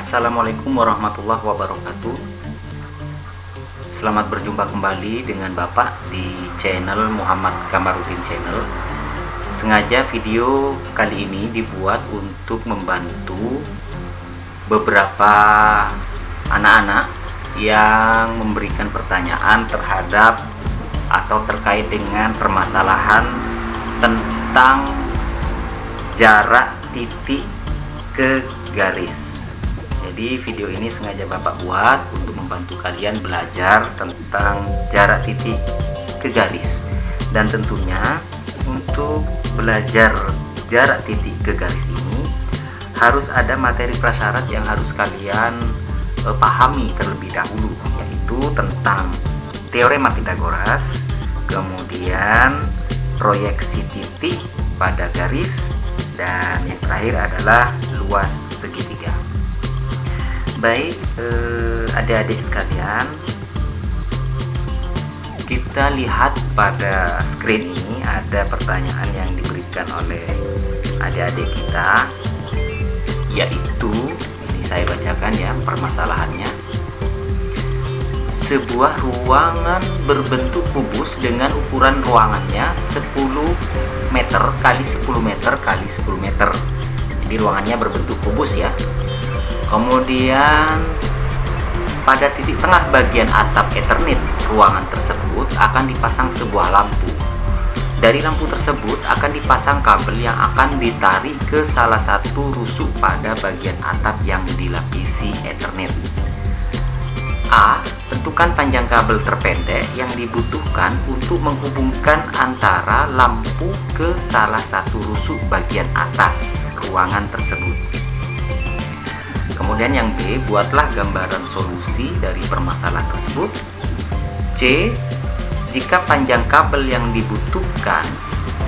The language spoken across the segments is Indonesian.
Assalamualaikum warahmatullahi wabarakatuh. Selamat berjumpa kembali dengan Bapak di channel Muhammad Kamarudin Channel. Sengaja video kali ini dibuat untuk membantu beberapa anak-anak yang memberikan pertanyaan terhadap atau terkait dengan permasalahan tentang jarak titik ke garis. Jadi video ini sengaja Bapak buat untuk membantu kalian belajar tentang jarak titik ke garis. Dan tentunya untuk belajar jarak titik ke garis ini harus ada materi prasyarat yang harus kalian pahami terlebih dahulu, yaitu tentang teorema Pythagoras, kemudian proyeksi titik pada garis, dan yang terakhir adalah luas segitiga. Baik, adik-adik sekalian, kita lihat pada screen ini ada pertanyaan yang diberikan oleh adik-adik kita, yaitu ini saya bacakan ya permasalahannya. Sebuah ruangan berbentuk kubus dengan ukuran ruangannya 10 meter kali 10 meter kali 10 meter. Jadi ruangannya berbentuk kubus ya. Kemudian pada titik tengah bagian atap Ethernet ruangan tersebut akan dipasang sebuah lampu. Dari lampu tersebut akan dipasang kabel yang akan ditarik ke salah satu rusuk pada bagian atap yang dilapisi Ethernet. A. Tentukan panjang kabel terpendek yang dibutuhkan untuk menghubungkan antara lampu ke salah satu rusuk bagian atas ruangan tersebut. Kemudian yang B, buatlah gambaran solusi dari permasalahan tersebut. C, jika panjang kabel yang dibutuhkan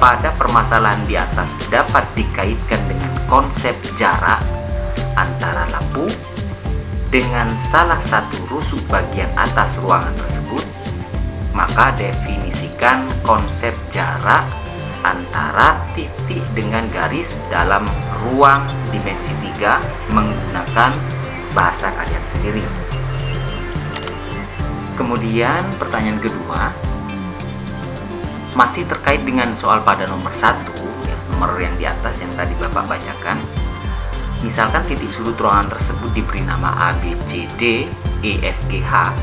pada permasalahan di atas dapat dikaitkan dengan konsep jarak antara lampu dengan salah satu rusuk bagian atas ruangan tersebut, maka definisikan konsep jarak antara titik dengan garis dalam ruang dimensi 3 menggunakan bahasa kalian sendiri. Kemudian pertanyaan kedua masih terkait dengan soal pada nomor 1 ya, nomor yang di atas yang tadi Bapak bacakan. Misalkan titik sudut ruangan tersebut diberi nama A, B, C, D, E, F, G, H.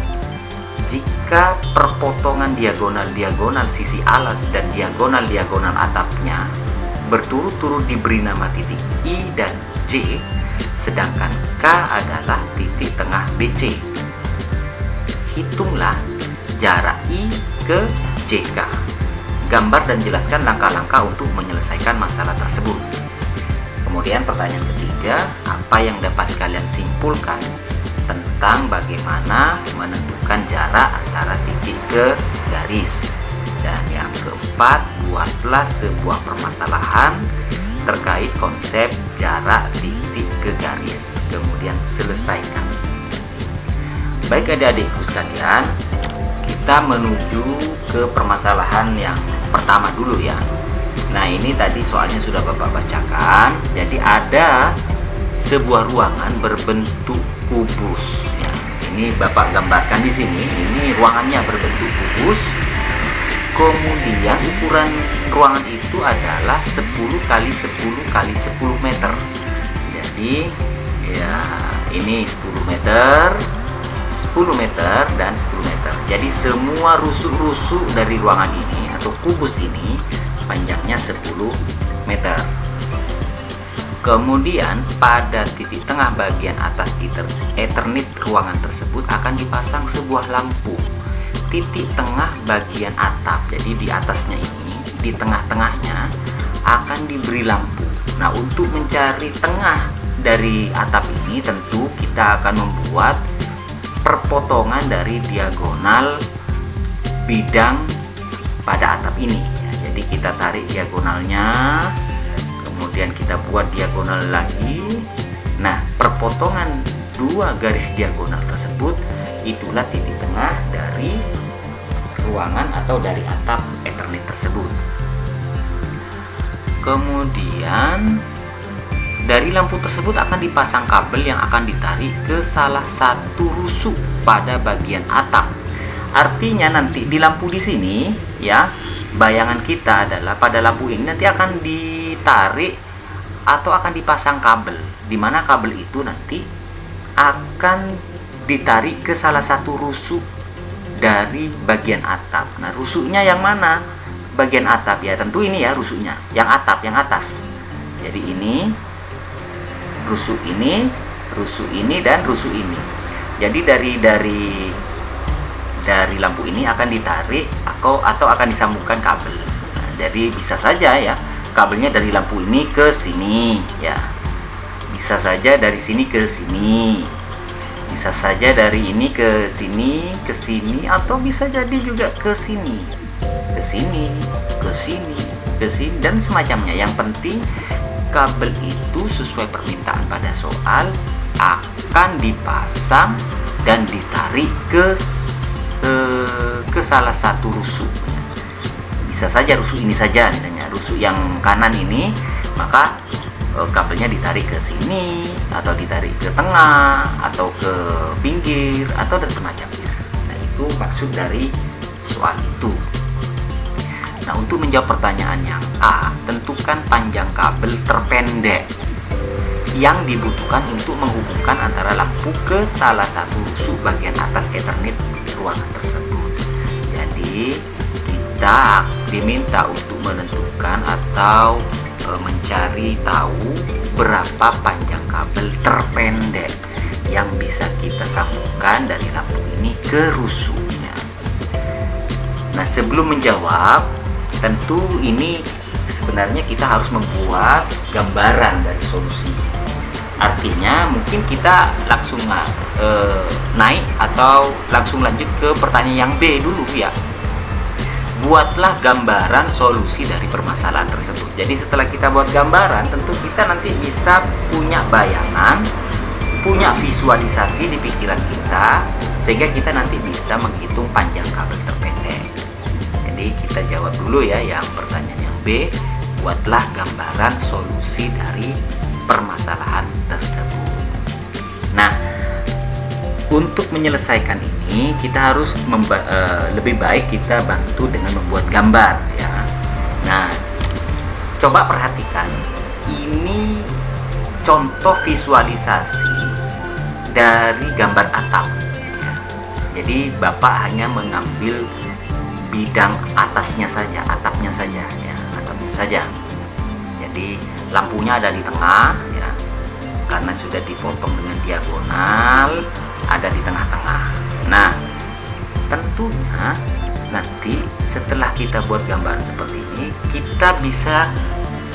Jika perpotongan diagonal-diagonal sisi alas dan diagonal-diagonal atapnya berturut-turut diberi nama titik I dan J, sedangkan K adalah titik tengah BC. Hitunglah jarak I ke JK. Gambar dan jelaskan langkah-langkah untuk menyelesaikan masalah tersebut. Kemudian pertanyaan ketiga, apa yang dapat kalian simpulkan tentang bagaimana menentukan jarak antara titik ke garis? Dan yang keempat, buatlah sebuah permasalahan terkait konsep jarak titik ke garis, kemudian selesaikan. Baik adik-adikku sekalian, kita menuju ke permasalahan yang pertama dulu ya. Nah, ini tadi soalnya sudah Bapak bacakan. Jadi ada sebuah ruangan berbentuk kubus ya. Ini Bapak gambarkan di sini. Ini ruangannya berbentuk kubus. Kemudian ukuran ruangan itu adalah 10 kali 10 kali 10 meter. Jadi ya, ini 10 meter, 10 meter dan 10 meter. Jadi semua rusuk-rusuk dari ruangan ini atau kubus ini panjangnya 10 meter. Kemudian pada titik tengah bagian atas Ethernet ruangan tersebut akan dipasang sebuah lampu. Titik tengah bagian atap, jadi di atasnya ini, di tengah-tengahnya akan diberi lampu. Nah, untuk mencari tengah dari atap ini tentu kita akan membuat perpotongan dari diagonal bidang pada atap ini. Jadi kita tarik diagonalnya, kemudian kita buat diagonal lagi. Nah, perpotongan dua garis diagonal tersebut itulah titik tengah dari ruangan atau dari atap Ethernet tersebut. Kemudian Dari lampu tersebut akan dipasang kabel yang akan ditarik ke salah satu rusuk pada bagian atap. Artinya nanti di lampu di sini ya, bayangan kita adalah pada lampu ini nanti akan ditarik atau akan dipasang kabel, di mana kabel itu nanti akan ditarik ke salah satu rusuk dari bagian atap. Nah, rusuknya yang mana? Bagian atap ya, tentu ini ya rusuknya, yang atap, yang atas. Jadi ini rusuk ini, dan rusuk ini. Jadi dari lampu ini akan ditarik atau akan disambungkan kabel. Nah, jadi bisa saja ya, kabelnya dari lampu ini ke sini ya. Bisa saja dari sini ke sini. Bisa saja dari ini ke sini, atau bisa jadi juga ke sini. Ke sini, ke sini, ke sini dan semacamnya. Yang penting kabel itu sesuai permintaan pada soal akan dipasang dan ditarik ke salah satu rusuk. Bisa saja rusuk ini saja, misalnya rusuk yang kanan ini, maka kabelnya ditarik ke sini atau ditarik ke tengah atau ke pinggir atau dan semacamnya. Nah, itu maksud dari soal itu. Nah, untuk menjawab pertanyaan yang A, tentukan panjang kabel terpendek yang dibutuhkan untuk menghubungkan antara lampu ke salah satu rusuk bagian atas Ethernet ruangan tersebut. Jadi, kita diminta untuk menentukan atau mencari tahu berapa panjang kabel terpendek yang bisa kita sambungkan dari lampu ini ke rusuknya. Nah, sebelum menjawab, tentu ini sebenarnya kita harus membuat gambaran dari solusi. Artinya mungkin kita langsung naik atau langsung lanjut ke pertanyaan yang B dulu ya. Buatlah gambaran solusi dari permasalahan tersebut. Jadi setelah kita buat gambaran, tentu kita nanti bisa punya bayangan, punya visualisasi di pikiran kita, sehingga kita nanti bisa menghitung panjang kabel terpendek. Jadi kita jawab dulu ya yang pertanyaan yang B. Buatlah gambaran solusi dari permasalahan tersebut. Nah, untuk menyelesaikan ini kita harus lebih baik kita bantu dengan membuat gambar ya. Nah, coba perhatikan, ini contoh visualisasi dari gambar atap ya. Jadi Bapak hanya mengambil bidang atasnya saja, atapnya saja ya, atapnya saja. Jadi lampunya ada di tengah ya, karena sudah dipotong dengan diagonal, ada di tengah-tengah. Nah, tentunya nanti setelah kita buat gambaran seperti ini, kita bisa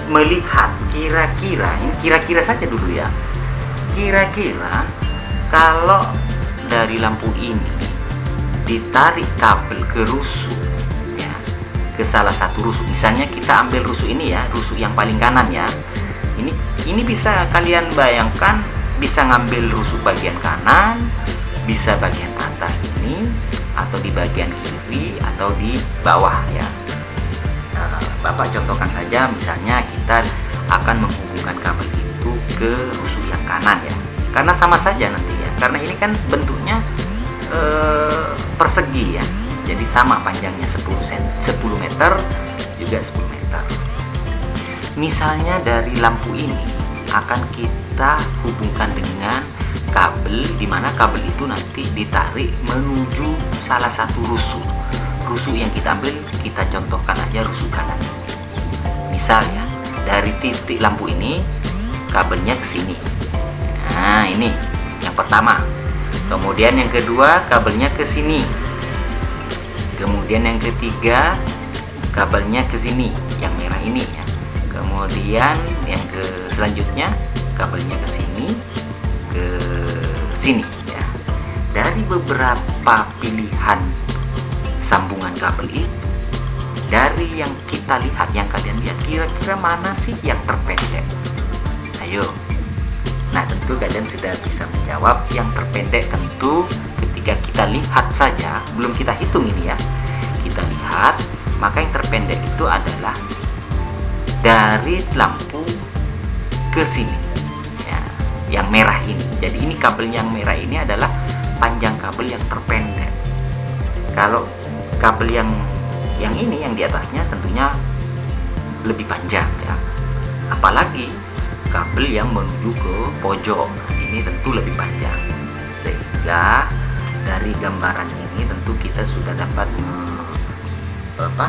melihat kira-kira saja dulu ya, kira-kira kalau dari lampu ini ditarik kabel ke rusuk ya, ke salah satu rusuk, misalnya kita ambil rusuk ini ya, rusuk yang paling kanan ya, ini bisa kalian bayangkan, bisa ngambil rusuk bagian kanan, bisa bagian atas ini, atau di bagian kiri, atau di bawah ya. Nah, Bapak contohkan saja, misalnya kita akan menghubungkan kabel itu ke rusuk yang kanan ya, karena sama saja nanti ya, karena ini kan bentuknya persegi ya, jadi sama panjangnya 10 meter juga 10 meter. Misalnya dari lampu ini akan kita hubungkan dengan kabel, di mana kabel itu nanti ditarik menuju salah satu rusuk. Rusuk yang kita ambil, kita contohkan aja rusuk kanan. Misal ya, dari titik lampu ini kabelnya ke sini. Nah, ini yang pertama. Kemudian yang kedua, kabelnya ke sini. Kemudian yang ketiga, kabelnya ke sini, yang merah ini ya. Kemudian yang selanjutnya, kabelnya ke sini, ke sini ya. Dari beberapa pilihan sambungan kabel itu, dari yang kita lihat, yang kalian lihat, kira-kira mana sih yang terpendek? Ayo. Nah, tentu kalian sudah bisa menjawab. Yang terpendek tentu ketika kita lihat saja, belum kita hitung ini ya, kita lihat, maka yang terpendek itu adalah dari lampu ke sini yang merah ini. Jadi ini kabel yang merah ini adalah panjang kabel yang terpendek. Kalau kabel yang ini yang di atasnya tentunya lebih panjang ya. Apalagi kabel yang menuju ke pojok, ini tentu lebih panjang. Sehingga dari gambaran ini tentu kita sudah dapat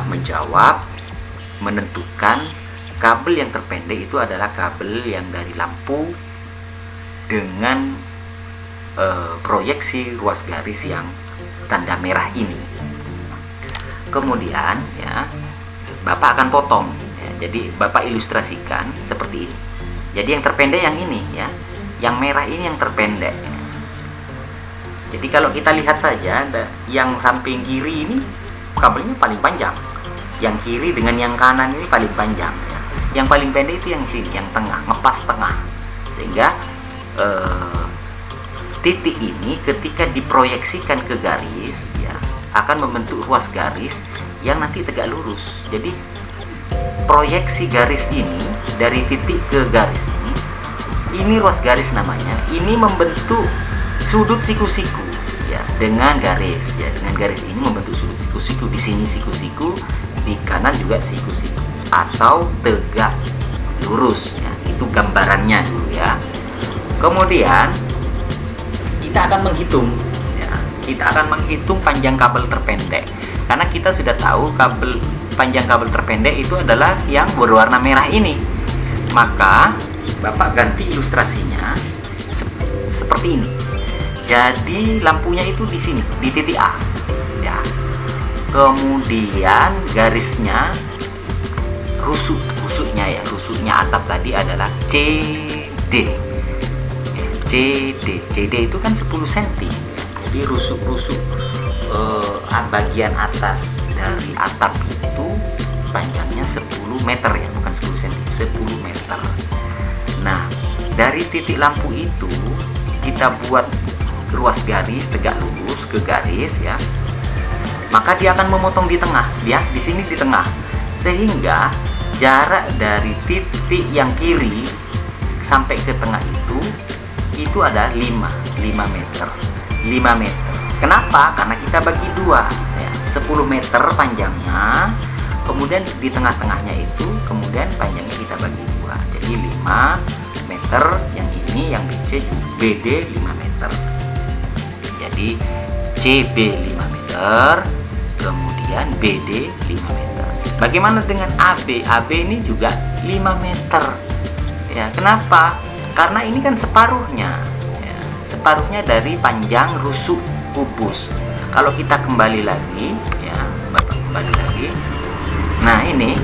menjawab, menentukan kabel yang terpendek itu adalah kabel yang dari lampu dengan proyeksi ruas garis yang tanda merah ini. Kemudian ya, Bapak akan potong ya, jadi Bapak ilustrasikan seperti ini. Jadi yang terpendek yang ini ya, yang merah ini yang terpendek. Jadi kalau kita lihat saja, yang samping kiri ini kabelnya paling panjang, yang kiri dengan yang kanan ini paling panjang ya. Yang paling pendek itu yang sini, yang tengah, ngepas tengah. Sehingga titik ini ketika diproyeksikan ke garis ya, akan membentuk ruas garis yang nanti tegak lurus. Jadi proyeksi garis ini dari titik ke garis ini ruas garis namanya. Ini membentuk sudut siku-siku ya, dengan garis ya, dengan garis ini membentuk sudut siku-siku. Di sini siku-siku, di kanan juga siku-siku atau tegak lurus ya. Itu gambarannya dulu ya. Kemudian kita akan menghitung ya, kita akan menghitung panjang kabel terpendek, karena kita sudah tahu panjang kabel terpendek itu adalah yang berwarna merah ini. Maka Bapak ganti ilustrasinya seperti ini. Jadi lampunya itu di sini, di titik A ya. Kemudian garisnya rusuknya atap tadi adalah CD. CD itu kan 10 cm. Jadi rusuk-rusuk bagian atas dari atap itu panjangnya 10 meter ya, bukan 10 cm, 10 meter. Nah, dari titik lampu itu kita buat ruas garis tegak lurus ke garis ya. Maka dia akan memotong di tengah, ya, di sini di tengah. Sehingga jarak dari titik yang kiri sampai ke tengah itu ada 5 meter. 5 meter. Kenapa? Karena kita bagi dua ya, 10 meter panjangnya, kemudian di tengah-tengahnya itu kemudian panjangnya kita bagi dua. Jadi 5 meter yang ini, yang BD 5 meter. Jadi CB 5 meter, kemudian BD 5 meter. Bagaimana dengan AB? AB ini juga 5 meter. Ya, kenapa? Karena ini kan separuhnya ya, separuhnya dari panjang rusuk kubus. Kalau kita kembali lagi ya, Bapak kembali lagi. Nah, ini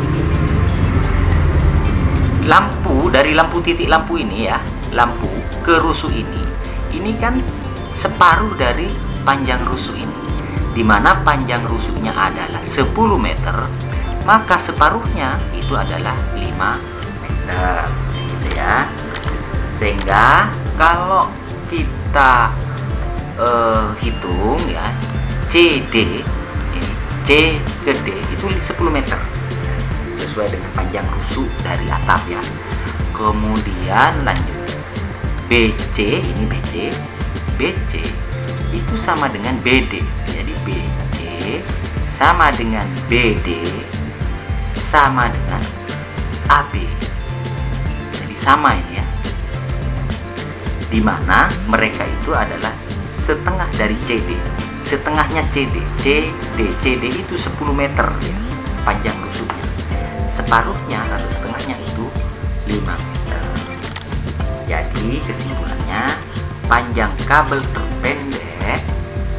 lampu, dari lampu titik lampu ini ya, lampu ke rusuk ini kan separuh dari panjang rusuk ini. Dimana panjang rusuknya adalah 10 meter, maka separuhnya itu adalah 5 meter gitu ya. Sehingga kalau kita hitung ya, CD ini, C ke D itu 10 meter sesuai dengan panjang rusuk dari atap ya. Kemudian lanjut BC, ini BC itu sama dengan BD. Jadi BC sama dengan BD sama dengan AB. Jadi sama ini ya. Dimana mereka itu adalah setengah dari CD, setengahnya CD itu 10 meter ya, panjang rusuknya. Separuhnya atau setengahnya itu 5 meter. Jadi kesimpulannya, panjang kabel terpendek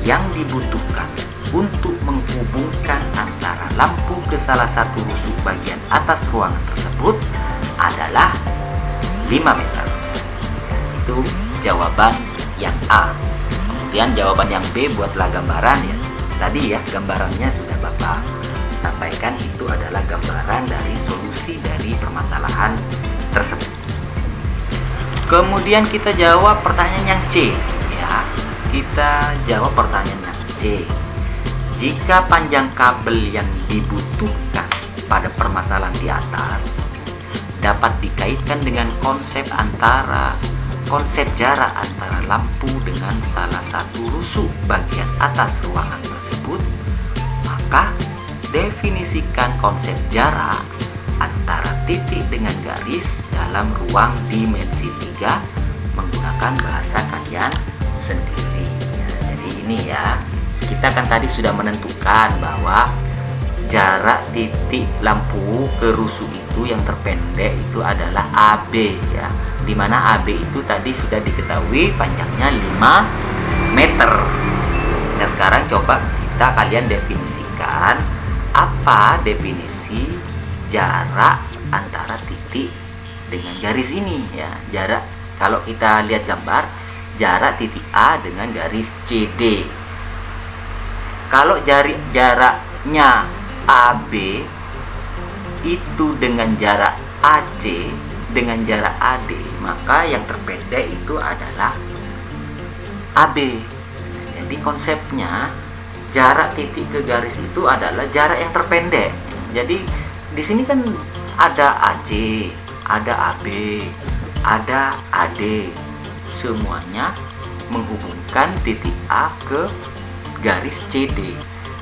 yang dibutuhkan untuk menghubungkan antara lampu ke salah satu rusuk bagian atas ruangan tersebut adalah 5 meter. Itu jawaban yang A. Kemudian jawaban yang B buatlah gambaran ya. Tadi ya, gambarannya sudah Bapak sampaikan, itu adalah gambaran dari solusi dari permasalahan tersebut. Kemudian kita jawab pertanyaan yang C ya. Kita jawab pertanyaan yang C. Jika panjang kabel yang dibutuhkan pada permasalahan di atas dapat dikaitkan dengan konsep antara konsep jarak antara lampu dengan salah satu rusuk bagian atas ruangan tersebut, maka definisikan konsep jarak antara titik dengan garis dalam ruang dimensi 3 menggunakan bahasa kalian sendiri. Jadi ini ya, kita kan tadi sudah menentukan bahwa jarak titik lampu ke rusuk itu yang terpendek itu adalah AB ya, dimana AB itu tadi sudah diketahui panjangnya 5 meter. Nah sekarang coba kalian definisikan apa definisi jarak antara titik dengan garis ini ya. Jarak, kalau kita lihat gambar, jarak titik A dengan garis CD. Kalau jaraknya AB itu dengan jarak AC dengan jarak AD, maka yang terpendek itu adalah AB. Jadi konsepnya jarak titik ke garis itu adalah jarak yang terpendek. Jadi di sini kan ada AC, ada AB, ada AD. Semuanya menghubungkan titik A ke garis CD.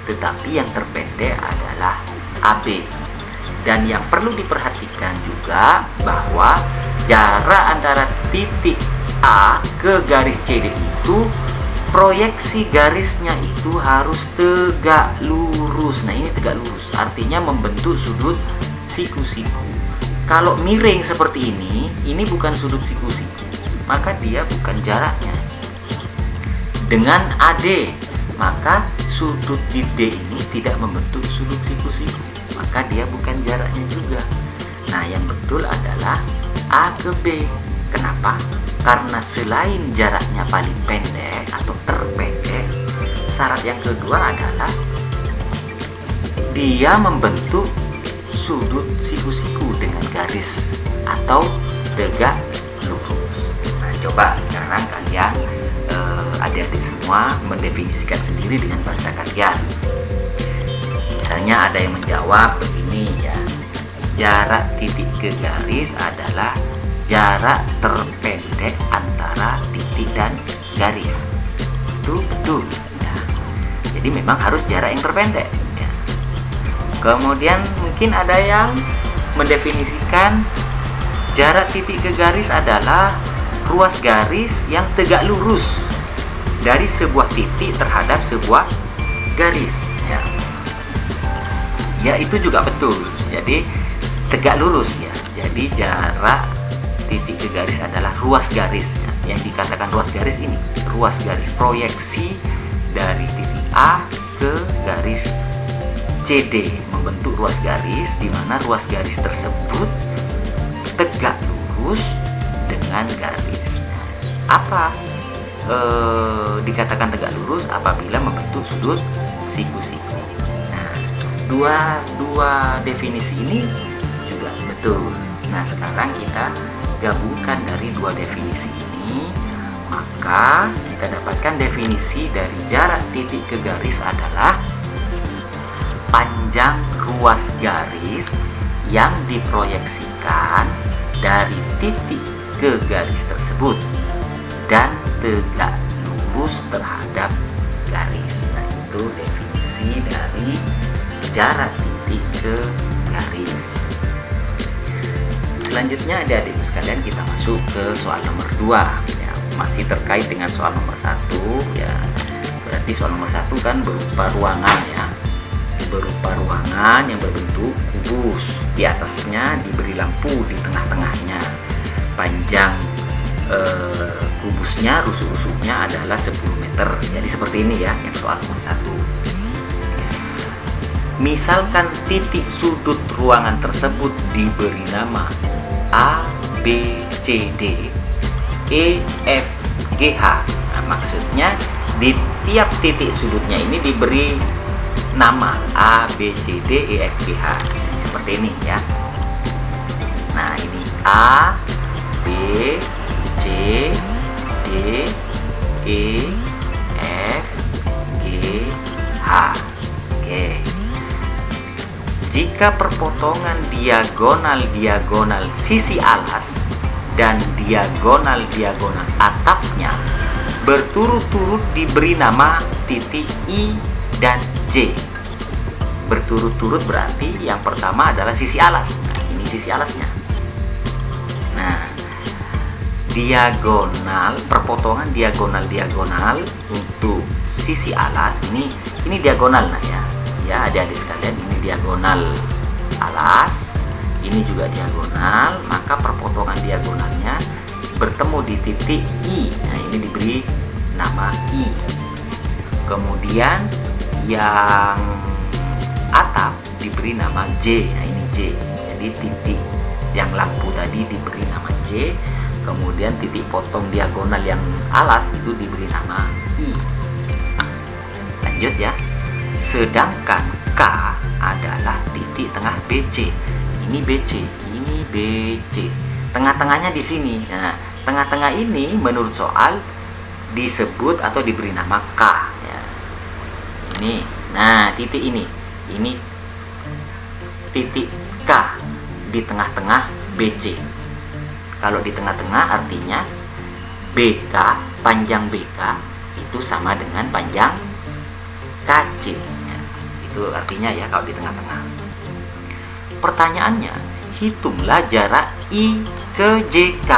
Tetapi yang terpendek adalah AB. Dan yang perlu diperhatikan juga bahwa jarak antara titik A ke garis CD itu proyeksi garisnya itu harus tegak lurus. Nah ini tegak lurus artinya membentuk sudut siku-siku. Kalau miring seperti ini bukan sudut siku-siku, maka dia bukan jaraknya. Dengan AD, maka sudut di D ini tidak membentuk sudut siku-siku, maka dia bukan jaraknya juga. Nah yang betul adalah A ke B. Kenapa? Karena selain jaraknya paling pendek atau terpendek, syarat yang kedua adalah dia membentuk sudut siku-siku dengan garis atau tegak lurus. Nah coba sekarang kalian adik-adik semua mendefinisikan sendiri dengan bahasa kalian. Misalnya ada yang menjawab begini ya, jarak titik ke garis adalah jarak terpendek antara titik dan garis. Itu betul ya. Jadi memang harus jarak yang terpendek ya. Kemudian mungkin ada yang mendefinisikan jarak titik ke garis adalah ruas garis yang tegak lurus dari sebuah titik terhadap sebuah garis ya. Ya itu juga betul. Jadi tegak lurus ya. Jadi jarak titik ke garis adalah ruas garis ya. Yang dikatakan ruas garis ini, ruas garis proyeksi dari titik A ke garis CD membentuk ruas garis, di mana ruas garis tersebut tegak lurus dengan garis. Apa dikatakan tegak lurus? Apabila membentuk sudut siku-siku. Nah, dua definisi ini juga betul. Nah, sekarang kita gabungkan dari dua definisi ini, maka kita dapatkan definisi dari jarak titik ke garis adalah panjang ruas garis yang diproyeksikan dari titik ke garis tersebut dan tegak lurus terhadap garis. Nah, itu definisi dari jarak titik ke garis. Selanjutnya adik-adikku sekalian, kita masuk ke soal nomor 2 ya, masih terkait dengan soal nomor 1 ya. Berarti soal nomor 1 kan berupa ruangan ya, berupa ruangan yang berbentuk kubus. Di atasnya diberi lampu di tengah-tengahnya. Panjang kubusnya, rusuk-rusuknya adalah 10 meter. Jadi seperti ini ya yang soal nomor 1. Misalkan titik sudut ruangan tersebut diberi nama A, B, C, D, E, F, G, H. Nah, maksudnya di tiap titik sudutnya ini diberi nama A, B, C, D, E, F, G, H. Seperti ini ya. Nah ini A, B, C, D, E, F, G, H. Oke. Jika perpotongan diagonal sisi alas dan diagonal-diagonal atapnya berturut-turut diberi nama titik I dan J. Berturut-turut berarti yang pertama adalah sisi alas. Nah, ini sisi alasnya. Nah, diagonal, perpotongan diagonal-diagonal untuk sisi alas ini diagonal. Nah ya adik-adik sekalian, ini diagonal alas, ini juga diagonal, maka perpotongan diagonalnya bertemu di titik I. Nah, ini diberi nama I. Kemudian yang atap diberi nama J. Nah, ini J. Jadi titik yang lampu tadi diberi nama J. Kemudian titik potong diagonal yang alas itu diberi nama I. Lanjut ya. Sedangkan K adalah titik tengah BC. Ini BC, ini BC. Tengah-tengahnya di sini. Nah, tengah-tengah ini menurut soal disebut atau diberi nama K ya. Ini. Nah, titik ini titik K di tengah-tengah BC. Kalau di tengah-tengah artinya BK, panjang BK itu sama dengan panjang KC ya. Itu artinya ya kalau di tengah-tengah. Pertanyaannya, hitunglah jarak I ke JK.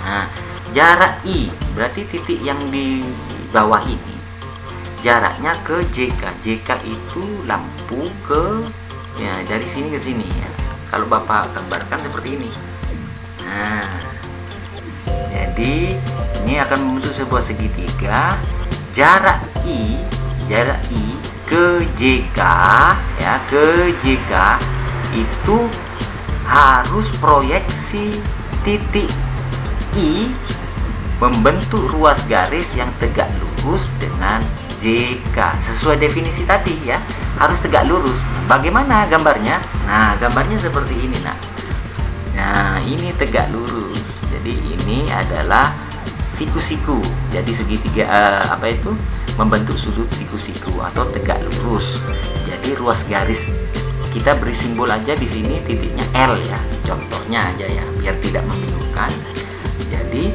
Nah, jarak I berarti titik yang di bawah ini jaraknya ke JK. JK itu lampu ke ya, dari sini ke sini ya. Kalau Bapak gambarkan seperti ini. Nah, jadi ini akan membentuk sebuah segitiga. Jarak I ke JK ya, ke JK itu harus proyeksi titik I membentuk ruas garis yang tegak lurus dengan JK sesuai definisi tadi ya, harus tegak lurus. Bagaimana gambarnya? Nah, gambarnya seperti ini. Nah, ini tegak lurus. Jadi ini adalah siku-siku. Jadi segitiga membentuk sudut siku-siku atau tegak lurus. Jadi ruas garis kita beri simbol aja di sini titiknya L ya. Contohnya aja ya, biar tidak membingungkan. Jadi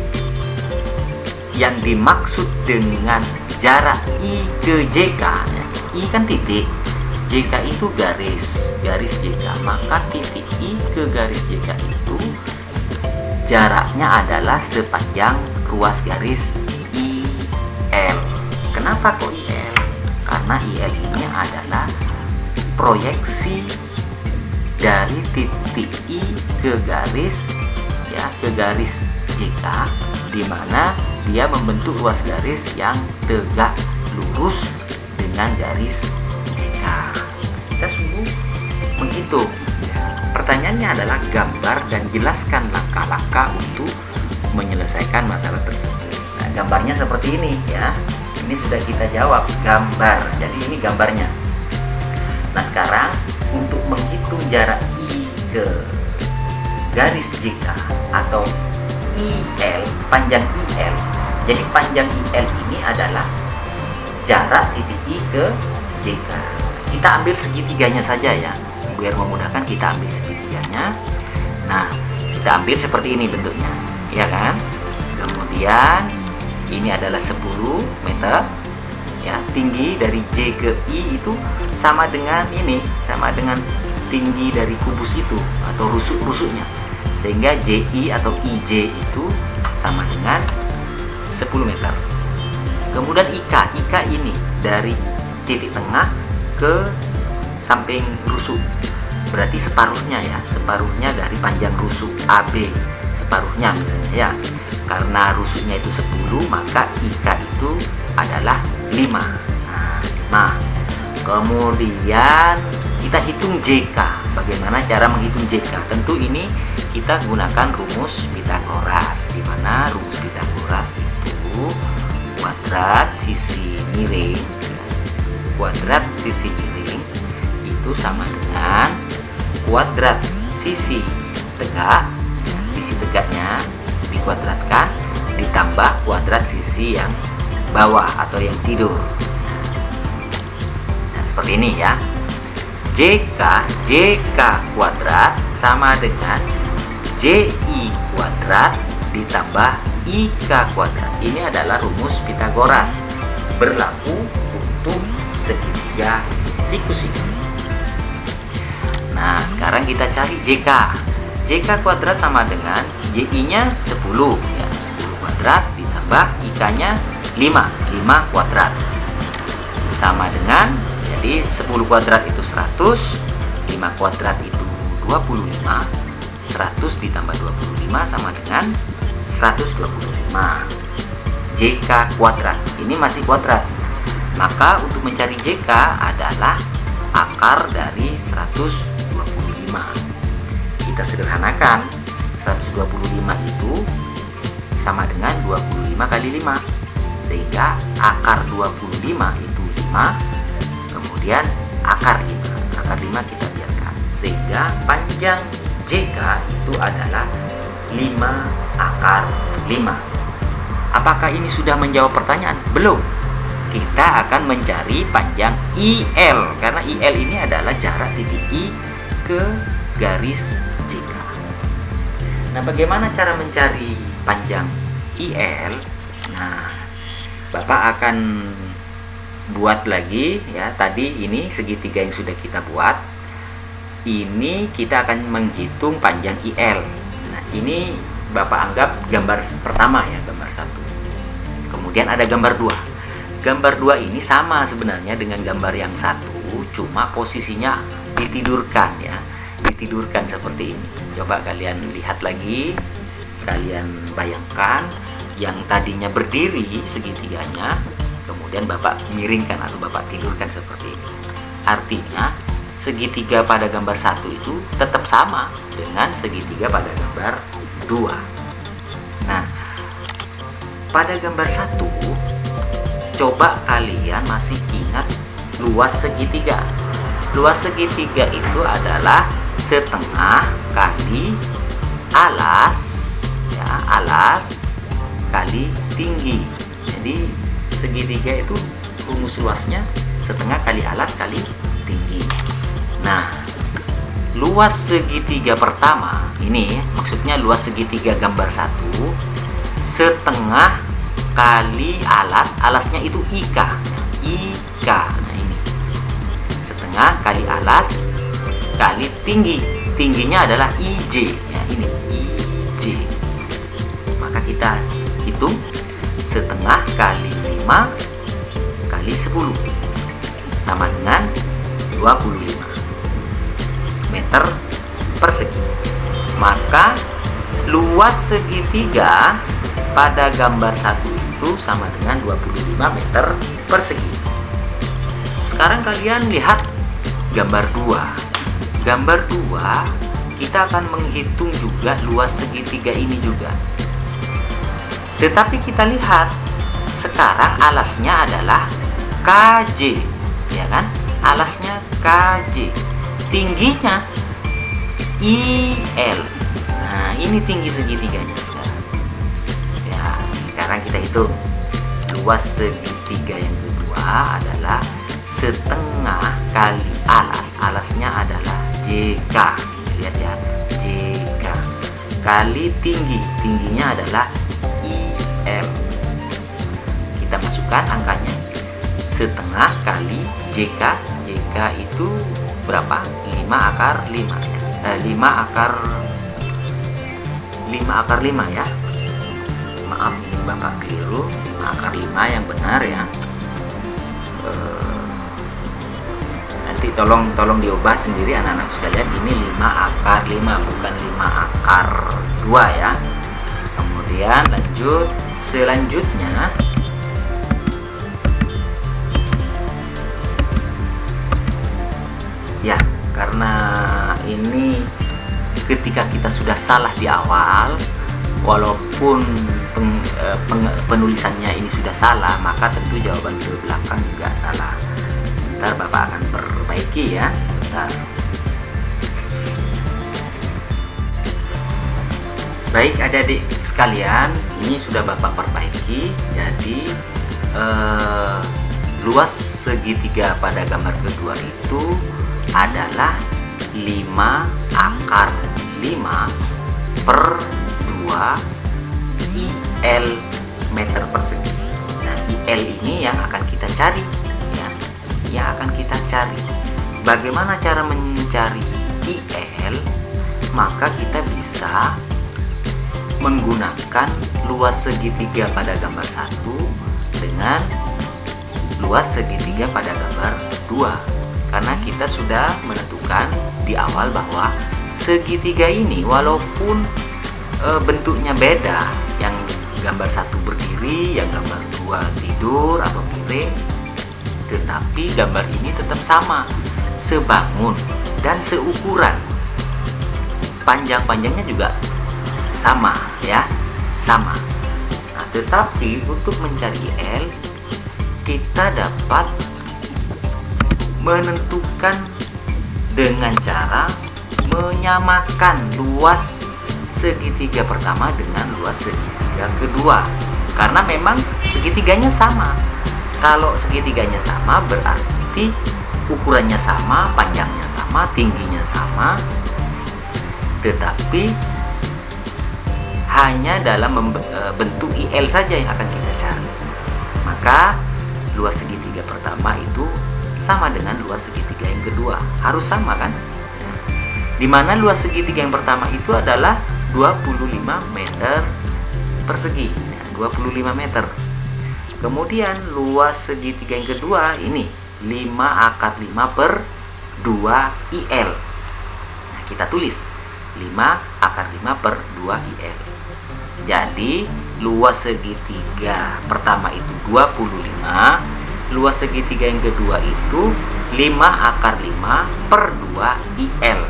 yang dimaksud dengan jarak I ke JK ya, I kan titik, JK itu garis JK, maka titik I ke garis JK itu jaraknya adalah sepanjang ruas garis IL. Kenapa kok IL? Karena IL ini adalah proyeksi dari titik I ke garis ya, ke garis JK, di mana dia membentuk ruas garis yang tegak lurus dengan garis JK. Kita sungguh menghitung. Pertanyaannya adalah gambar dan jelaskan langkah-langkah untuk menyelesaikan masalah tersebut. Nah, gambarnya seperti ini ya. Ini sudah kita jawab, gambar. Jadi ini gambarnya. Nah, sekarang untuk menghitung jarak I ke garis JK atau IL, panjang IL. Jadi panjang IL ini adalah jarak titik I ke JK. Kita ambil segitiganya saja ya, biar memudahkan kita ambil segitiganya. Nah, kita ambil seperti ini bentuknya, ya kan? Kemudian ini adalah 10 meter ya, tinggi dari J ke I itu sama dengan ini, sama dengan tinggi dari kubus itu atau rusuk-rusuknya, sehingga JI atau IJ itu sama dengan 10 meter. Kemudian IK ini dari titik tengah ke samping rusuk, berarti separuhnya ya, separuhnya dari panjang rusuk AB, separuhnya misalnya ya. Karena rusuknya itu 10, maka IK itu adalah 5. Nah, kemudian kita hitung JK. Bagaimana cara menghitung JK? Tentu ini kita gunakan rumus Pitagoras, di mana rumus Pitagoras itu kuadrat sisi miring, itu sama dengan kuadrat sisi tegak, sisi tegaknya dikuadratkan ditambah kuadrat sisi yang bawah atau yang tidur. Nah, seperti ini ya. JK kuadrat sama dengan JI kuadrat ditambah IK kuadrat. Ini adalah rumus Pitagoras, berlaku untuk segitiga siku-siku. Nah, sekarang kita cari JK. JK kuadrat sama dengan JI-nya 10 ya, 10 kuadrat ditambah IK-nya 5 kuadrat. Sama dengan, jadi 10 kuadrat itu 100, 5 kuadrat itu 25, 100 ditambah 25 sama dengan 125. JK kuadrat, ini masih kuadrat. Maka untuk mencari JK adalah akar dari 125. Kita sederhanakan, 125 itu sama dengan 25 kali 5, sehingga akar 25 itu 5, kemudian akar 5 kita biarkan, sehingga panjang JK itu adalah 5 akar 5. Apakah ini sudah menjawab pertanyaan? Belum. Kita akan mencari panjang IL, karena IL ini adalah jarak titik I ke garis JK. Nah, bagaimana cara mencari panjang IL? Nah, Bapak akan buat lagi ya. Tadi ini segitiga yang sudah kita buat. Ini kita akan menghitung panjang IL. Nah, ini Bapak anggap gambar pertama ya, gambar 1. Kemudian ada gambar 2. Gambar 2 ini sama sebenarnya dengan gambar yang 1, cuma posisinya ditidurkan ya. Ditidurkan seperti ini. Coba kalian lihat lagi. Kalian bayangkan yang tadinya berdiri segitiganya, kemudian Bapak miringkan atau Bapak tidurkan seperti ini. Artinya segitiga pada gambar 1 itu tetap sama dengan segitiga pada gambar 2. Nah, pada gambar 1, coba kalian masih ingat luas segitiga. Luas segitiga itu adalah setengah kali alas ya, alas kali tinggi. Jadi segitiga itu rumus luasnya setengah kali alas kali tinggi. Nah, luas segitiga pertama ini maksudnya luas segitiga gambar 1 setengah kali alasnya itu IK. Nah, ini setengah kali alas kali tingginya adalah IJ ya, ini IJ. Maka kita hitung setengah kali 5 kali 10 sama dengan 25 meter persegi. Maka luas segitiga pada gambar 1 itu sama dengan 25 meter persegi. Sekarang kalian lihat gambar 2. Gambar 2 kita akan menghitung juga luas segitiga ini juga. Tetapi kita lihat sekarang alasnya adalah KJ, ya kan? Alasnya KJ. Tingginya IL. Nah, ini tinggi segitiganya sekarang. Ya, sekarang kita hitung. Luas segitiga yang kedua adalah setengah kali alasnya adalah JK. Lihat ya, JK kali tingginya adalah IL. Kita masukkan angkanya, setengah kali JK. JK itu berapa? 5 akar 5 5 akar 5 ya. Maaf, ini Bapak keliru. 5 akar 5 yang benar ya. Nanti tolong diubah sendiri anak-anak sekalian. Ini 5 akar 5 bukan 5 akar 2 ya. Kemudian lanjut, selanjutnya ya, karena ini ketika kita sudah salah di awal, walaupun penulisannya ini sudah salah, maka tentu jawaban ke belakang juga salah. Sebentar Bapak akan perbaiki ya. Sebentar. Baik adik-adik sekalian, ini sudah Bapak perbaiki. Jadi luas segitiga pada gambar kedua itu adalah 5 akar 5 per 2 IL meter persegi. Nah, IL ini yang akan kita cari, ya, yang akan kita cari. Bagaimana cara mencari IL? Maka kita bisa menggunakan luas segitiga pada gambar 1 dengan luas segitiga pada gambar 2, karena kita sudah menentukan di awal bahwa segitiga ini walaupun bentuknya beda, yang gambar 1 berdiri, yang gambar 2 tidur atau miring, tetapi gambar ini tetap sama, sebangun dan seukuran. Panjang-panjangnya juga sama, ya, sama. Nah, tetapi untuk mencari L, kita dapat menentukan dengan cara menyamakan luas segitiga pertama dengan luas segitiga kedua, karena memang segitiganya sama. Kalau segitiganya sama berarti ukurannya sama, panjangnya sama, tingginya sama, tetapi hanya dalam bentuk IL saja yang akan kita cari. Maka luas segitiga pertama itu sama dengan luas segitiga yang kedua, harus sama kan? Dimana luas segitiga yang pertama itu adalah 25 meter persegi, 25 meter. Kemudian luas segitiga yang kedua ini 5/5 per 2 IL. Nah, kita tulis 5/5 per 2 IL. Jadi luas segitiga pertama itu 25, luas segitiga yang kedua itu 5/5 per 2 IL.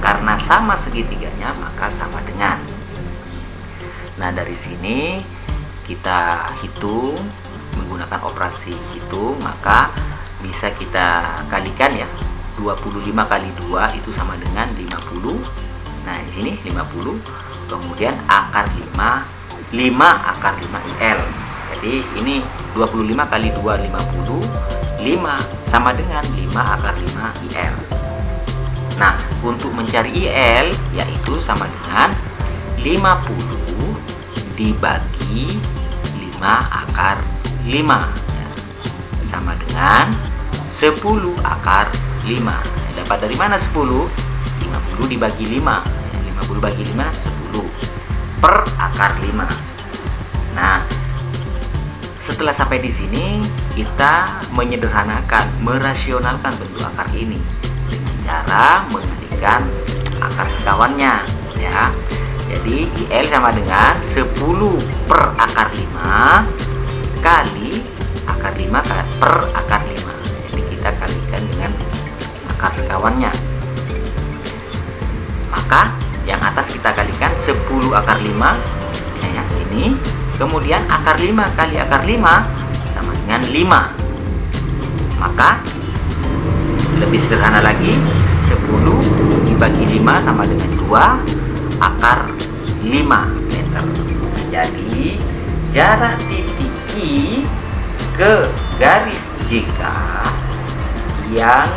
Karena sama segitiganya maka sama dengan. Nah, dari sini kita hitung menggunakan operasi hitung, maka bisa kita kalikan ya. 25 kali 2 itu sama dengan 50. Nah, di sini 50. Kemudian akar 5 akar 5 IL. Jadi ini 25 kali 2 50, 5 sama dengan 5 akar 5 IL. Nah, untuk mencari IL yaitu sama dengan 50 dibagi 5 akar 5, ya, sama dengan 10 akar 5. Dapat dari mana 10? 50 dibagi 5, ya, 50 bagi 5 10 per akar 5. Nah, setelah sampai di sini kita menyederhanakan, merasionalkan bentuk akar ini dengan cara mengalihkan akar sekawannya, ya. Jadi IL sama dengan 10 per akar 5 kali akar 5 per akar 5. Jadi kita kalikan dengan akar sekawannya. Maka yang atas kita kalikan 10 akar 5, ya, ini. Kemudian akar 5 kali akar 5 sama dengan 5. Maka lebih sederhana lagi, 10 dibagi 5 sama dengan 2 akar 5 meter. Jadi jarak titik I ke garis JK yang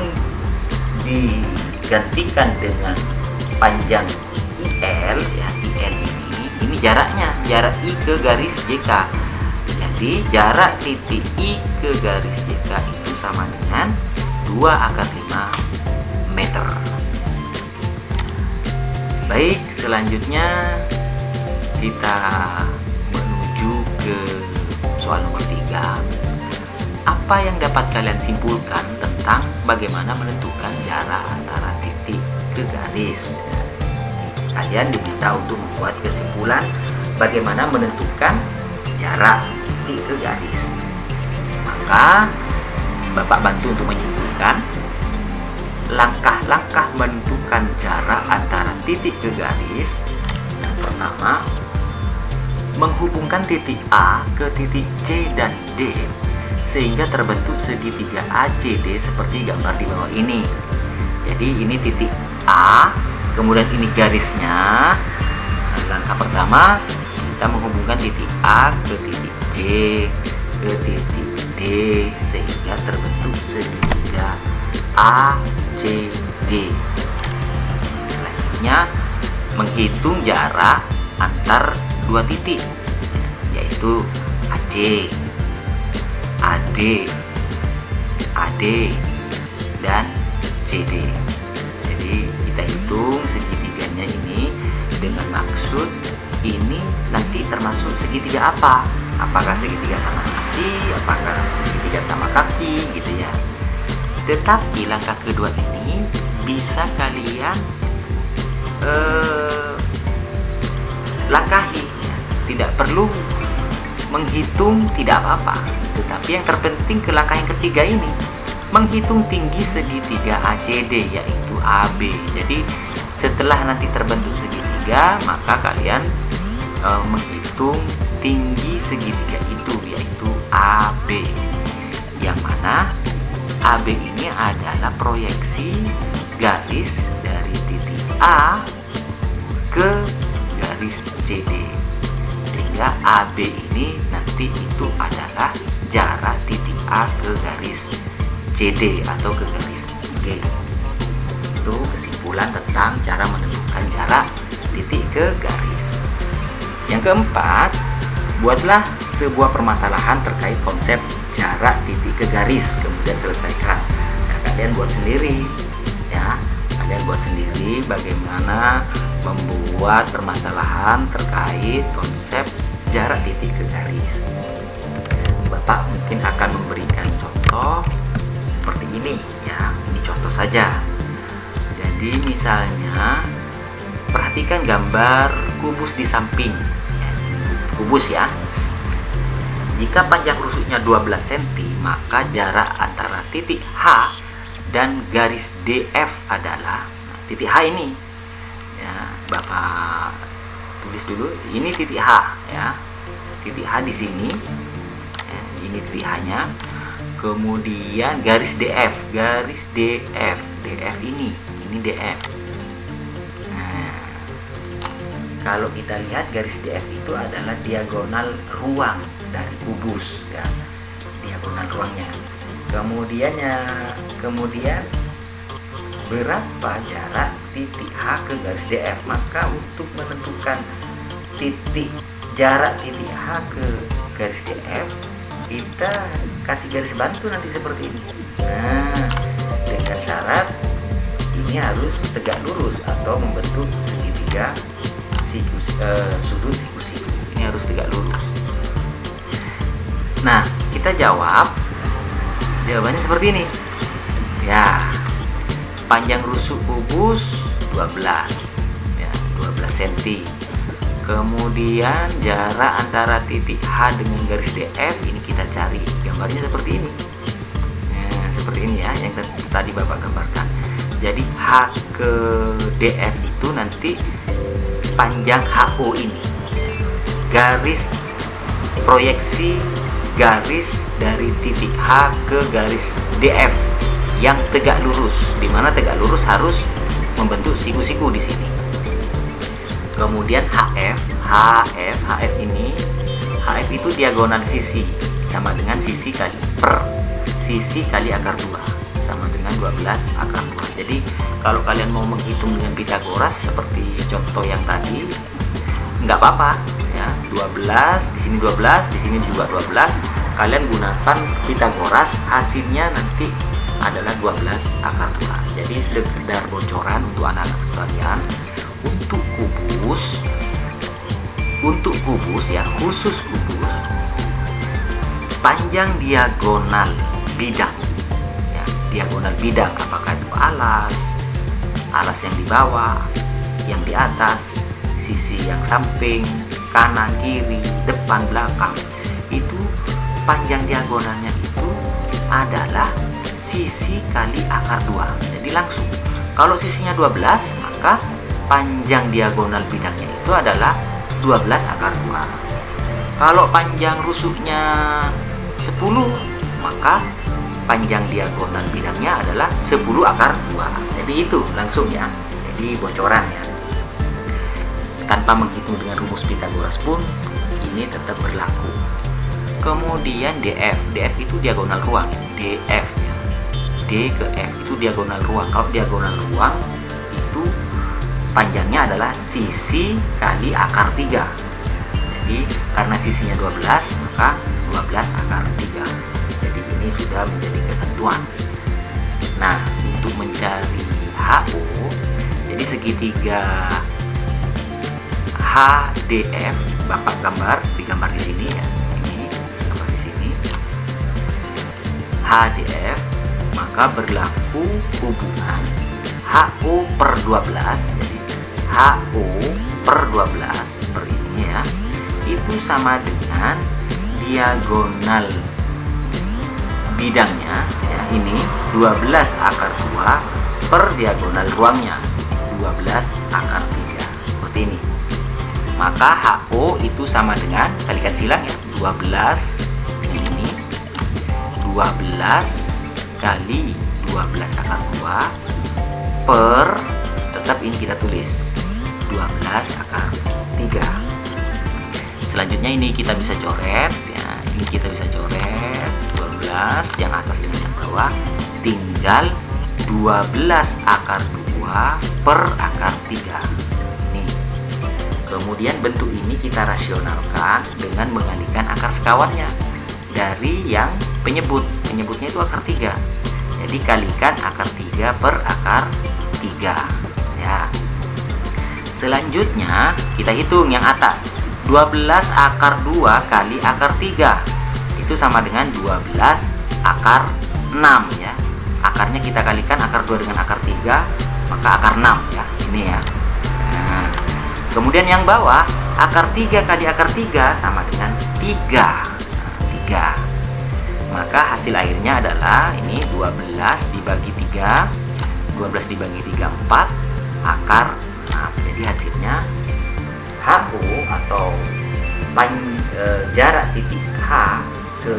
digantikan dengan panjang IL, ya, IL ini jaraknya, jarak I ke garis JK. Jadi jarak titik I ke garis JK itu sama dengan 2 akar 5 meter. Baik, selanjutnya kita menuju ke soal nomor 3. Apa yang dapat kalian simpulkan tentang bagaimana menentukan jarak antara titik ke garis? Kalian diminta untuk membuat kesimpulan bagaimana menentukan jarak titik ke garis. Maka Bapak bantu untuk menyimpulkan langkah-langkah menentukan jarak antara titik ke garis. Yang pertama, menghubungkan titik A ke titik C dan D sehingga terbentuk segitiga ACD seperti gambar di bawah ini. Jadi ini titik A, kemudian ini garisnya. Langkah pertama, kita menghubungkan titik A ke titik C ke titik D sehingga terbentuk segitiga ACD. Selanjutnya, menghitung jarak antar dua titik. yaitu AC, AD, AD, dan CD. Jadi kita hitung segitiganya ini dengan maksud ini nanti termasuk segitiga apa? Apakah segitiga sama sisi, apakah segitiga sama kaki gitu ya. Tetapi langkah kedua ini bisa kalian langkahi ya. Tidak perlu menghitung, tidak apa-apa. Tetapi yang terpenting ke langkah yang ketiga ini, menghitung tinggi segitiga ACD yaitu AB. Jadi setelah nanti terbentuk segitiga, maka kalian menghitung tinggi segitiga itu yaitu AB. Yang mana AB ini adalah proyeksi garis dari titik A ke garis CD. Sehingga AB ini nanti itu adalah jarak titik A ke garis CD atau ke garis G. Itu kesimpulan tentang cara menentukan jarak titik ke garis. Yang keempat, buatlah sebuah permasalahan terkait konsep jarak titik ke garis, kemudian selesaikan. Nah, kalian buat sendiri ya. Kalian buat sendiri bagaimana membuat permasalahan terkait konsep jarak titik ke garis. Bapak mungkin akan memberikan contoh seperti ini ya. Ini contoh saja. Jadi misalnya perhatikan gambar kubus di samping ya, kubus ya. Jika panjang rusuknya 12 cm, maka jarak antara titik H dan garis DF adalah titik H ini ya. Bapak tulis dulu, ini titik H ya. Titik H di sini ya, ini titik H-nya. Kemudian garis DF, DF ini DF. Nah, kalau kita lihat garis DF itu adalah diagonal ruang dari kubus ya, diagonal ruangnya. Kemudian berapa jarak titik H ke garis DF? Maka untuk menentukan jarak titik H ke garis DF, kita kasih garis bantu nanti seperti ini. Nah, dengan syarat ini harus tegak lurus atau membentuk segitiga sudut siku-siku. Ini harus tegak lurus. Nah, kita jawabannya seperti ini ya. Panjang rusuk kubus 12 ya, 12 cm. Kemudian jarak antara titik H dengan garis DF ini kita cari. Gambarnya seperti ini. Nah, seperti ini ya yang tadi Bapak gambarkan. Jadi H ke DF itu nanti panjang HO ini, garis proyeksi garis dari titik H ke garis DF yang tegak lurus, di mana tegak lurus harus membentuk siku-siku di sini. Kemudian HF ini, HF itu diagonal sisi, sama dengan sisi kali akar 2, sama dengan 12 akar 2. Jadi kalau kalian mau menghitung dengan Pitagoras seperti contoh yang tadi, nggak apa-apa ya. 12 di sini 12, di sini juga 12. Kalian gunakan Pitagoras, hasilnya nanti adalah 12 akar 2. Jadi sekedar bocoran untuk anak-anak sekalian, untuk kubus ya, khusus kubus, panjang diagonal bidang ya, diagonal bidang, apakah itu alas yang di bawah, yang di atas, sisi yang samping, kanan, kiri, depan, belakang, itu panjang diagonalnya itu adalah sisi kali akar 2. Jadi langsung, kalau sisinya 12, maka panjang diagonal bidangnya itu adalah 12 akar 2. Kalau panjang rusuknya 10, maka panjang diagonal bidangnya adalah 10 akar 2. Jadi itu langsung ya. Jadi bocoran ya. Tanpa menghitung dengan rumus Pitagoras pun ini tetap berlaku. Kemudian DF itu diagonal ruang ya. DF ya. D ke F itu diagonal ruang. Kalau diagonal ruang itu panjangnya adalah sisi kali akar 3. Jadi karena sisinya 12, maka 12 akar 3. Jadi ini sudah menjadi ketentuan. Nah, untuk mencari HO, jadi segitiga HDF, Bapak digambar di sini ya. Ini gambar di sini. HDF, maka berlaku hubungan HO per 12. Jadi HO per 12 per ini ya, itu sama dengan diagonal bidangnya ya, ini 12 akar 2 per diagonal ruangnya 12 akar 3, seperti ini. Maka HO itu sama dengan, kalikan silang ya, 12 ini 12 kali 12 akar 2 per, tetap ini kita tulis 12 akar 3. Selanjutnya ini kita bisa coret ya, ini kita bisa coret 12 yang atas dengan yang bawah, tinggal 12 akar 2 per akar 3. Nih. Kemudian bentuk ini kita rasionalkan dengan mengalihkan akar sekawannya dari yang penyebutnya itu akar 3. Jadi kalikan akar 3 per akar 3 ya. Selanjutnya kita hitung yang atas, 12 akar 2 kali akar 3 itu sama dengan 12 akar 6 ya. Akarnya kita kalikan akar 2 dengan akar 3, maka akar 6 ya, ini ya. Nah, kemudian yang bawah, akar 3 kali akar 3 sama dengan 3. Nah, 3. Maka hasil akhirnya adalah ini 12 dibagi 3, 12 dibagi 3 4 akar 6. Jadi hasilnya HO atau jarak titik H ke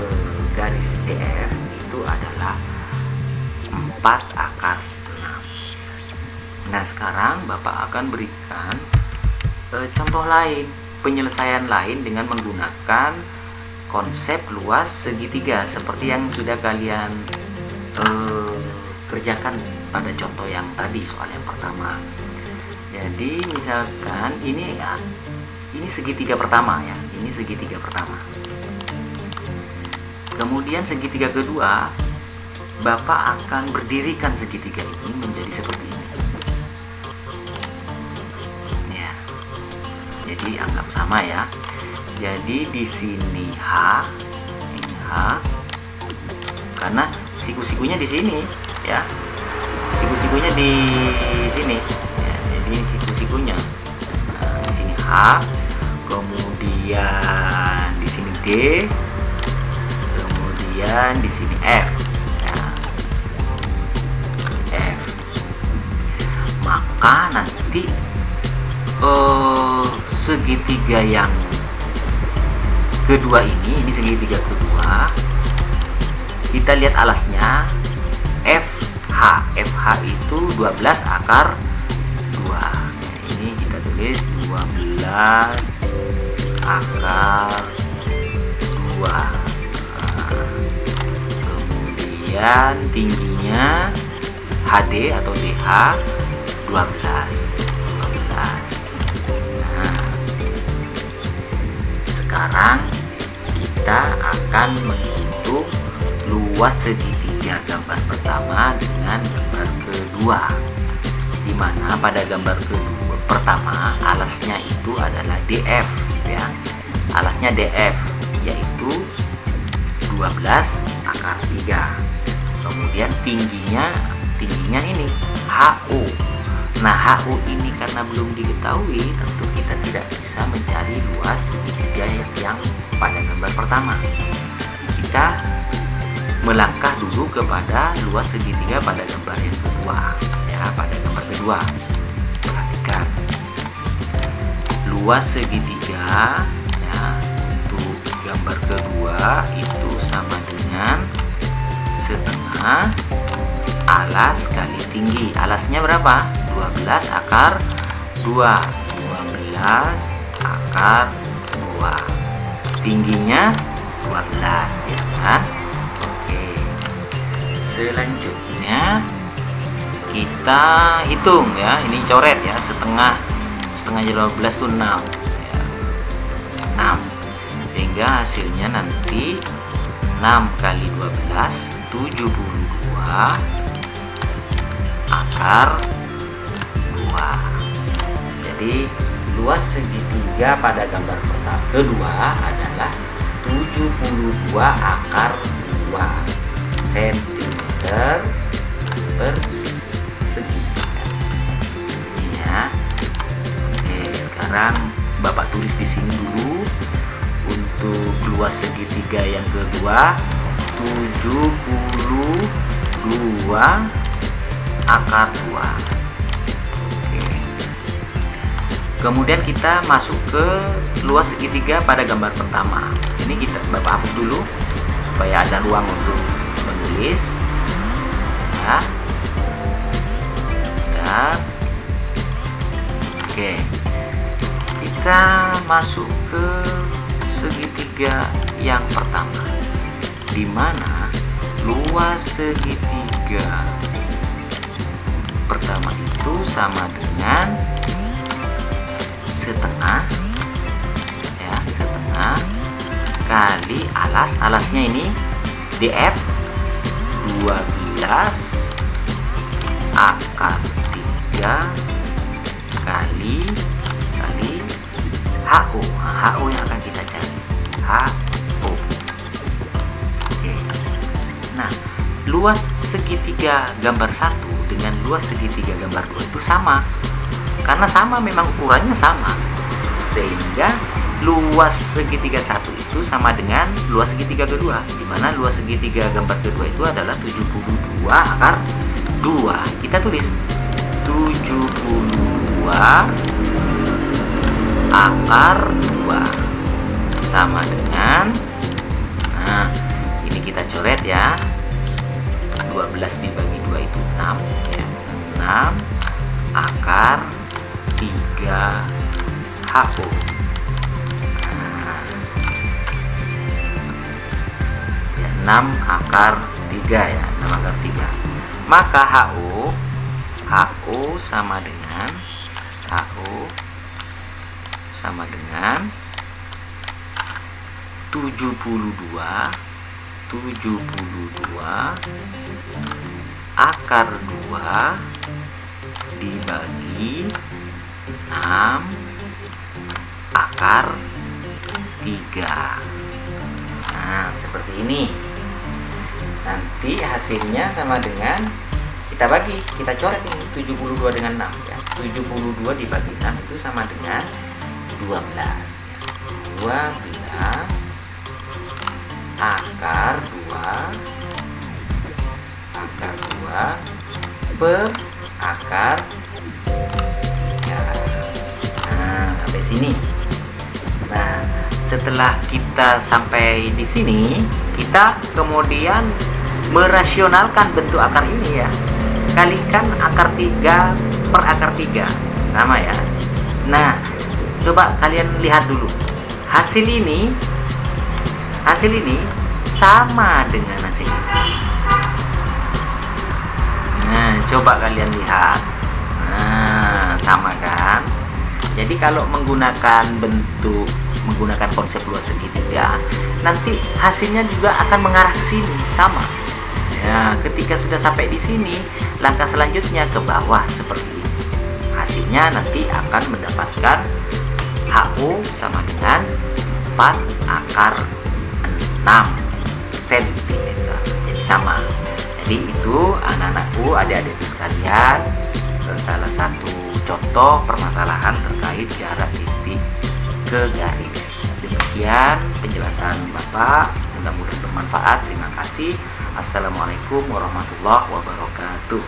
garis DF itu adalah 4 akar 6. Nah, sekarang Bapak akan berikan contoh lain, penyelesaian lain dengan menggunakan konsep luas segitiga seperti yang sudah kalian kerjakan pada contoh yang tadi, soal yang pertama. Jadi misalkan ini ya, ini segitiga pertama ya, ini segitiga pertama. Kemudian segitiga kedua, Bapak akan berdirikan segitiga ini menjadi seperti ini. Ya. Jadi anggap sama ya. Jadi di sini H, ini H, karena siku-sikunya di sini ya. Siku-sikunya di sini. Ya, jadi siku-sikunya. Nah, di sini H, kemudian di sini D, kemudian di sini F. Maka nanti segitiga yang kedua ini segitiga kedua, kita lihat alasnya FH itu 12 akar 2. Nah, ini kita tulis 12 akar 2. Nah, kemudian tingginya HD atau DH 12. Nah, sekarang kita akan menghitung luas segitiga gambar pertama dengan gambar kedua, di mana pada gambar kedua pertama alasnya itu adalah DF ya. Alasnya DF yaitu 12 akar 3. Kemudian tingginya ini HO. Nah, HO ini karena belum diketahui, tentu kita tidak bisa mencari luas segitiga yang pada gambar pertama. Kita melangkah dulu kepada luas segitiga pada gambar yang kedua ya, pada gambar kedua. Perhatikan luas segitiga ya, untuk gambar kedua itu sama dengan setengah alas kali tinggi. Alasnya berapa? 12 akar 2. 12 akar 2. Tingginya 12 ya kan? Oke. Selanjutnya kita hitung ya. Ini coret ya, setengah 12 itu 6 ya. 6, sehingga hasilnya nanti 6 kali 12 72 akar 2. Jadi luas segitiga pada gambar pertama kedua adalah 72 akar 2 cm persegi. Ini ya. Oke, sekarang Bapak tulis di sini dulu untuk luas segitiga yang kedua 72 akar 2. Oke. Kemudian kita masuk ke luas segitiga pada gambar pertama. Ini kita Bapak hapus dulu supaya ada ruang untuk menulis. Ya. Dan oke. Kita masuk ke segitiga yang pertama, di mana luas segitiga pertama itu sama dengan setengah, ya, setengah kali alasnya ini df 12 akar 3 kali HO. HO yang akan kita cari, HO. Oke. Nah, luas segitiga gambar 1 dengan luas segitiga gambar 2 itu sama, karena sama, memang ukurannya sama, sehingga luas segitiga 1 itu sama dengan luas segitiga kedua, di mana luas segitiga gambar kedua itu adalah 72 akar 2. Kita tulis 72 akar 2 sama dengan, nah ini kita coret ya, 12 dibagi 2 itu 6 ya, 6 akar 3 HO. Nah, ya, 6 akar 3 ya, 6 akar 3. Maka HO sama dengan 72 akar 2 dibagi 6 akar 3. Nah, seperti ini. Nanti hasilnya sama dengan, kita bagi, kita coret ini 72 dengan 6 ya. 72 dibagi 6 itu sama dengan 12. 12 akar 2 per akar ya. Nah, sampai sini. Nah, setelah kita sampai di sini, kita kemudian merasionalkan bentuk akar ini ya. Kalikan akar 3 per akar 3 sama ya. Nah, coba kalian lihat dulu, hasil ini sama dengan hasil ini. Nah, coba kalian lihat. Nah, sama kan? Jadi kalau menggunakan konsep luas segitiga, nanti hasilnya juga akan mengarah ke sini, sama. Ya, ketika sudah sampai di sini, langkah selanjutnya ke bawah seperti ini. Hasilnya nanti akan mendapatkan HO sama dengan 4 akar 6 cm. Jadi sama. Jadi itu anak-anakku, adik-adikku sekalian, salah satu contoh permasalahan terkait jarak titik ke garis. Demikian penjelasan Bapak, mudah-mudahan bermanfaat. Terima kasih. Assalamualaikum warahmatullahi wabarakatuh.